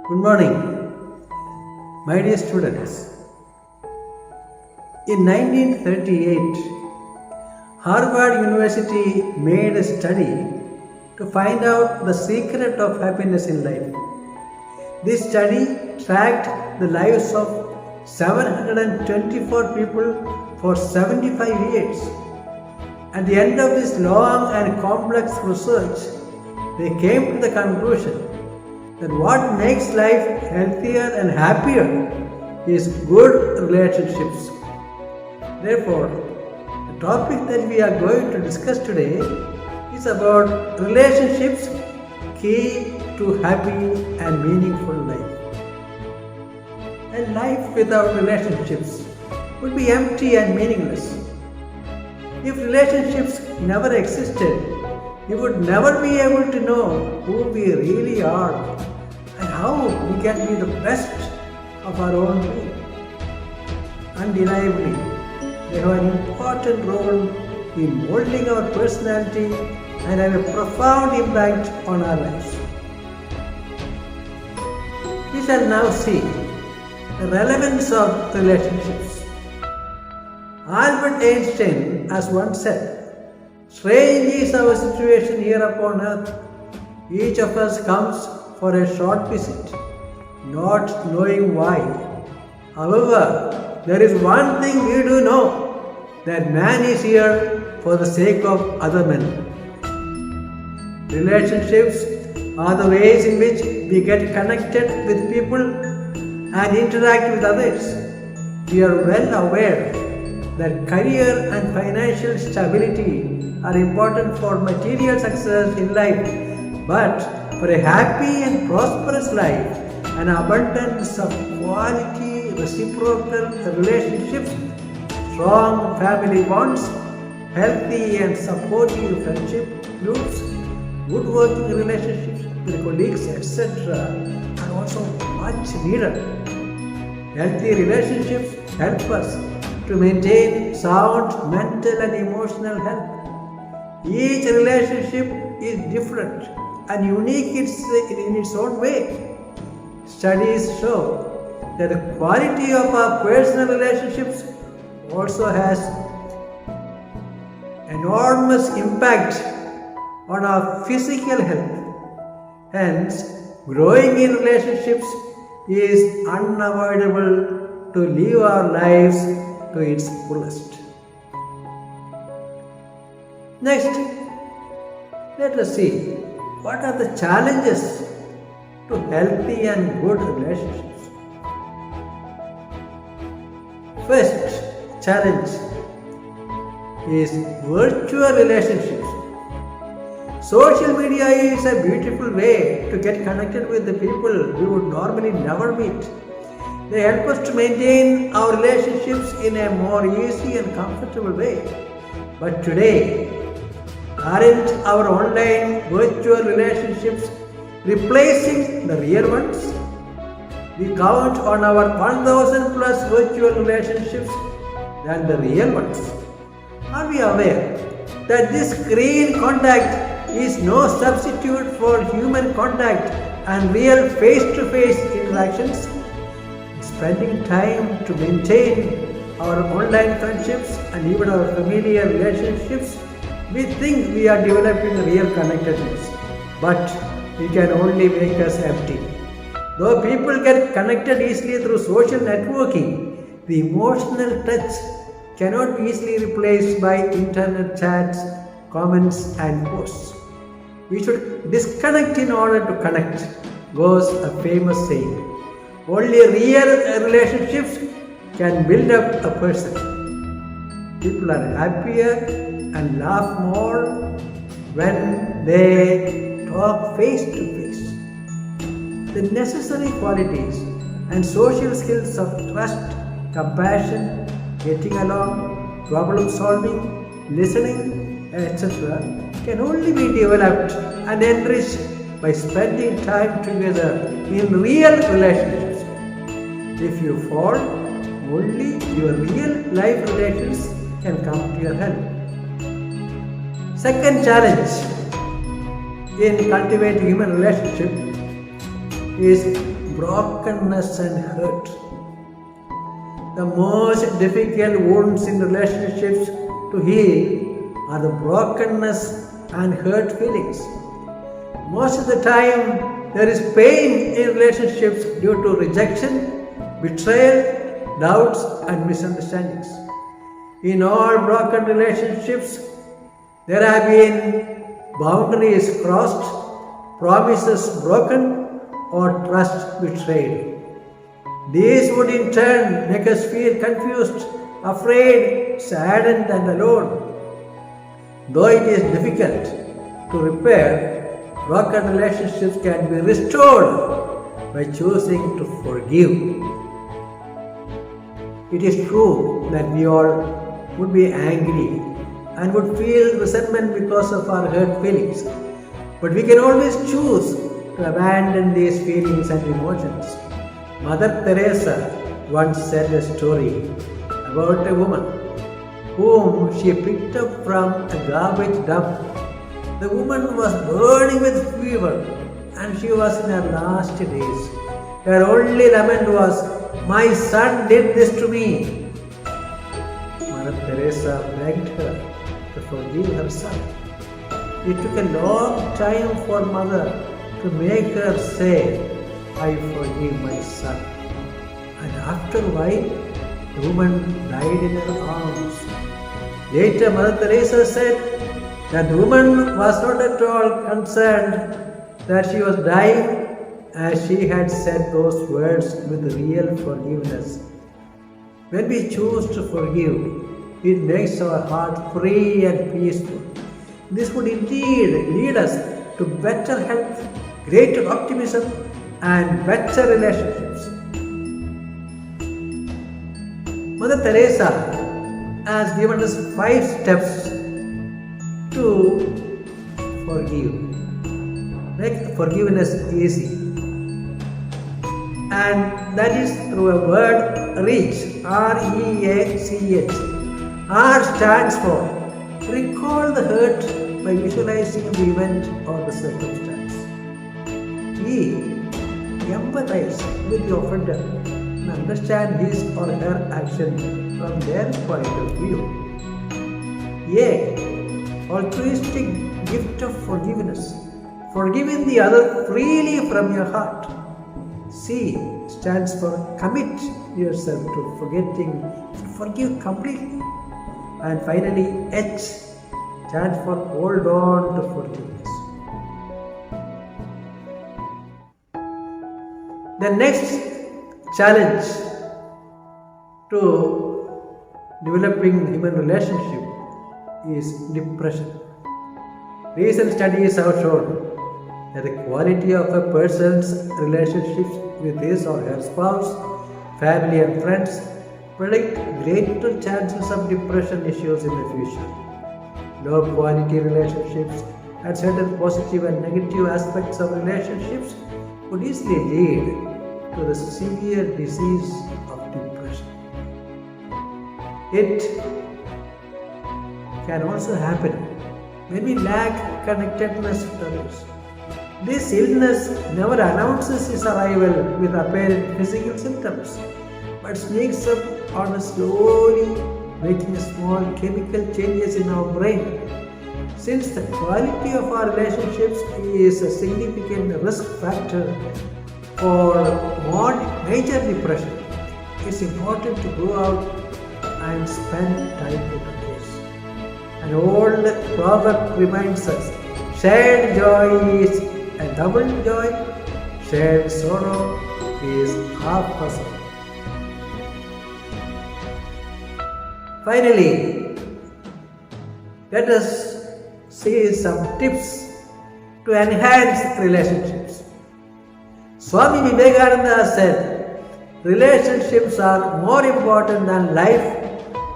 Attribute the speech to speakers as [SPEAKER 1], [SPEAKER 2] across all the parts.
[SPEAKER 1] Good morning, my dear students. In 1938, Harvard University made a study to find out the secret of happiness in life. This study tracked the lives of 724 people for 75 years. At the end of this long and complex research, they came to the conclusion that what makes life healthier and happier is good relationships. Therefore, the topic that we are going to discuss today is about relationships, key to happy and meaningful life. And life without relationships would be empty and meaningless. If relationships never existed, we would never be able to know who we really are and how we can be the best of our own being. Undeniably, they have an important role in molding our personality and have a profound impact on our lives. We shall now see the relevance of relationships. Albert Einstein has once said, "Strange is our situation here upon earth. Each of us comes for a short visit, not knowing why. However, there is one thing we do know, that man is here for the sake of other men." Relationships are the ways in which we get connected with people and interact with others. We are well aware that career and financial stability are important for material success in life, but for a happy and prosperous life, an abundance of quality, reciprocal relationships, strong family bonds, healthy and supportive friendship groups, good working relationships with colleagues, etc. are also much needed. Healthy relationships help us to maintain sound mental and emotional health. Each relationship is different and unique in its own way. Studies show that the quality of our personal relationships also has enormous impact on our physical health. Hence, growing in relationships is unavoidable to live our lives to its fullest. Next, let us see what are the challenges to healthy and good relationships. First challenge is virtual relationships. Social media is a beautiful way to get connected with the people we would normally never meet. They help us to maintain our relationships in a more easy and comfortable way. But today, aren't our online virtual relationships replacing the real ones? We count on our 1000 plus virtual relationships than the real ones. Are we aware that this screen contact is no substitute for human contact and real face-to-face interactions? Spending time to maintain our online friendships and even our familiar relationships, we think we are developing real connectedness, but it can only make us empty. Though people get connected easily through social networking, the emotional touch cannot be easily replaced by internet chats, comments and posts. We should disconnect in order to connect, goes a famous saying. Only real relationships can build up a person. People are happier and laugh more when they talk face to face. The necessary qualities and social skills of trust, compassion, getting along, problem solving, listening, etc. can only be developed and enriched by spending time together in real relationships. If you fall, only your real life relations can come to your help. Second challenge in cultivating human relationship is brokenness and hurt. The most difficult wounds in relationships to heal are the brokenness and hurt feelings. Most of the time, there is pain in relationships due to rejection, betrayal, doubts, and misunderstandings. In all broken relationships, there have been boundaries crossed, promises broken, or trust betrayed. These would in turn make us feel confused, afraid, saddened, and alone. Though it is difficult to repair, broken relationships can be restored by choosing to forgive. It is true that we all would be angry and would feel resentment because of our hurt feelings, but we can always choose to abandon these feelings and emotions. Mother Teresa once said a story about a woman whom she picked up from a garbage dump. The woman was burning with fever and she was in her last days. Her only lament was, "My son did this to me." Mother Teresa begged her to forgive her son. It took a long time for Mother to make her say, "I forgive my son." And after a while, the woman died in her arms. Later, Mother Teresa said that the woman was not at all concerned that she was dying, as she had said those words with real forgiveness. When we choose to forgive, it makes our heart free and peaceful. This would indeed lead us to better health, greater optimism, and better relationships. Mother Teresa has given us 5 steps to forgive. Make forgiveness easy. And that is through a word, reach, R-E-A-C-H. R stands for recall the hurt by visualizing the event or the circumstance. E, empathize with the offender and understand his or her action from their point of view. A, altruistic gift of forgiveness, forgiving the other freely from your heart. C stands for commit yourself to forgetting, to forgive completely. And finally, H stands for hold on to forgiveness. The next challenge to developing human relationship is depression. Recent studies have shown that the quality of a person's relationships with his or her spouse, family and friends predict greater chances of depression issues in the future. Low quality relationships and certain positive and negative aspects of relationships could easily lead to the severe disease of depression. It can also happen when we lack connectedness with others. This illness never announces its arrival with apparent physical symptoms, but sneaks up on us slowly, making small chemical changes in our brain. Since the quality of our relationships is a significant risk factor for major depression, it's important to go out and spend time with others. An old proverb reminds us, shared joy is a double joy, shared sorrow is half a sorrow. Finally, let us see some tips to enhance relationships. Swami Vivekananda said, relationships are more important than life,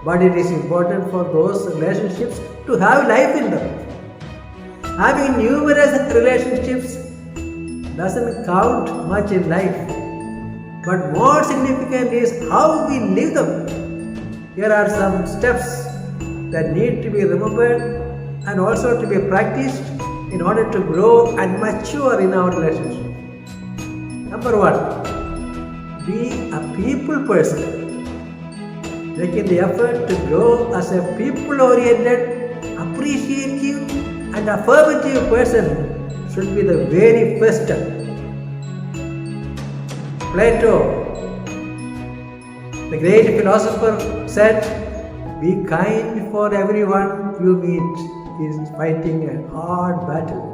[SPEAKER 1] but it is important for those relationships to have life in them. Having numerous relationships doesn't count much in life, but more significant is how we live them. Here are some steps that need to be remembered and also to be practiced in order to grow and mature in our relationship. Number one, be a people person. Making the effort to grow as a people-oriented, appreciative, and affirmative person should be the very first step. Plato, the great philosopher, said, "Be kind, for everyone you meet is fighting a hard battle."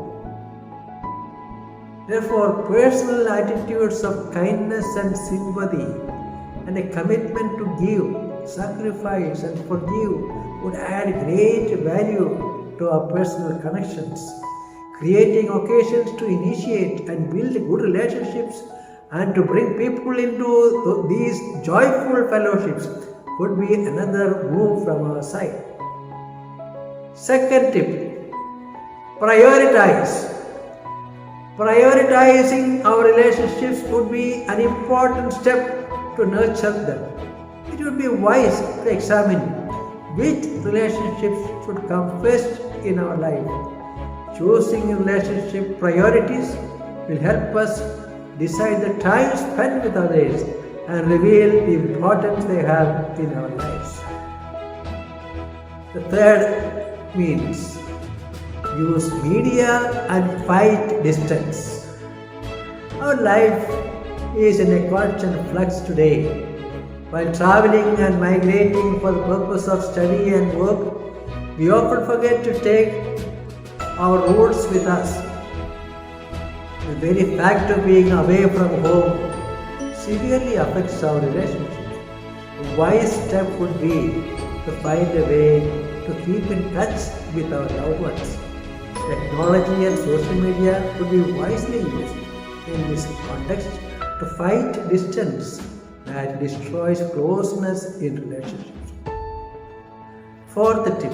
[SPEAKER 1] Therefore, personal attitudes of kindness and sympathy and a commitment to give, sacrifice, and forgive would add great value to our personal connections. Creating occasions to initiate and build good relationships and to bring people into these joyful fellowships would be another move from our side. Second tip, prioritize. Prioritizing our relationships would be an important step to nurture them. It would be wise to examine which relationships should come first in our life. Choosing relationship priorities will help us decide the time spent with others and reveal the importance they have in our lives. The third means use media and fight distance. Our life is in a constant flux today. While traveling and migrating for the purpose of study and work, we often forget to take our roots with us. The very fact of being away from home severely affects our relationships. A wise step would be to find a way to keep in touch with our loved ones. Technology and social media could be wisely used in this context to fight distance that destroys closeness in relationships. Fourth tip,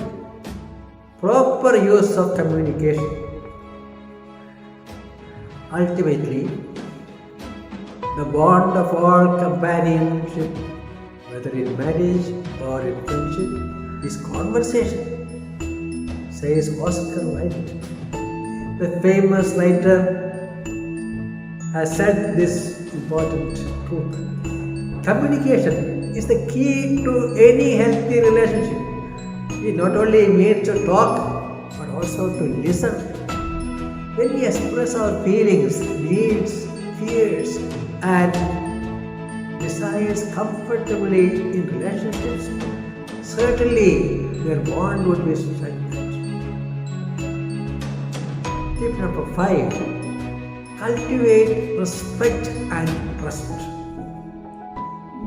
[SPEAKER 1] proper use of communication. Ultimately, the bond of all companionship, whether in marriage or in friendship, is conversation, says Oscar Wilde. The famous writer has said this important truth. Communication is the key to any healthy relationship. It not only means to talk, but also to listen. When we express our feelings, needs, fears, and desires comfortably in relationships, certainly their bond would be strengthened. Tip number 5, cultivate respect and trust.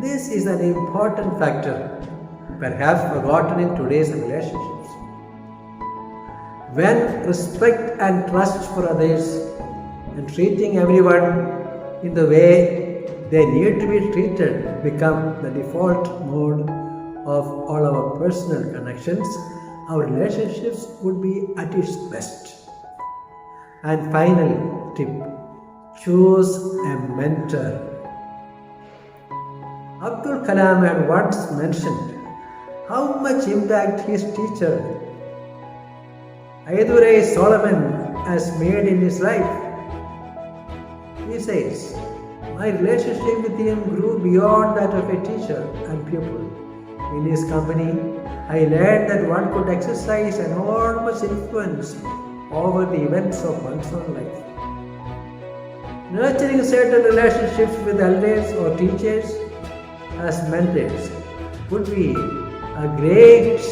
[SPEAKER 1] This is an important factor, perhaps forgotten in today's relationships. When respect and trust for others and treating everyone in the way they need to be treated become the default mode of all our personal connections, our relationships would be at its best. And finally, tip, choose a mentor. Abdul Kalam had once mentioned how much impact his teacher, Ayadure Solomon, has made in his life. He says, "My relationship with him grew beyond that of a teacher and pupil. In his company, I learned that one could exercise enormous influence over the events of one's own life. Nurturing certain relationships with elders or teachers as mentors would be a great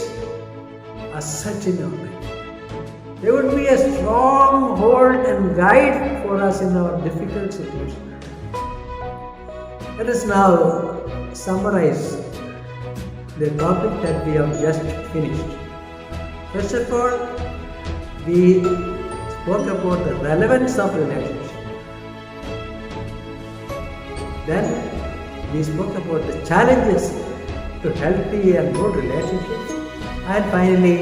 [SPEAKER 1] asset in our life. They would be a strong hold and guide for us in our difficult situations." Let us now summarize the topic that we have just finished. First of all, we spoke about the relevance of relationship. Then we spoke about the challenges to healthy and good relationships. And finally,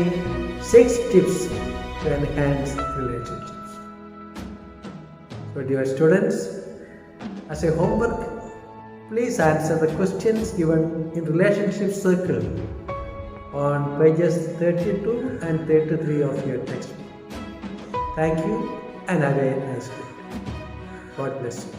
[SPEAKER 1] 6 tips to enhance relationships. So dear students, as a homework, please answer the questions given in Relationship Circle on pages 32 and 33 of your textbook. Thank you and have a nice day. God bless you.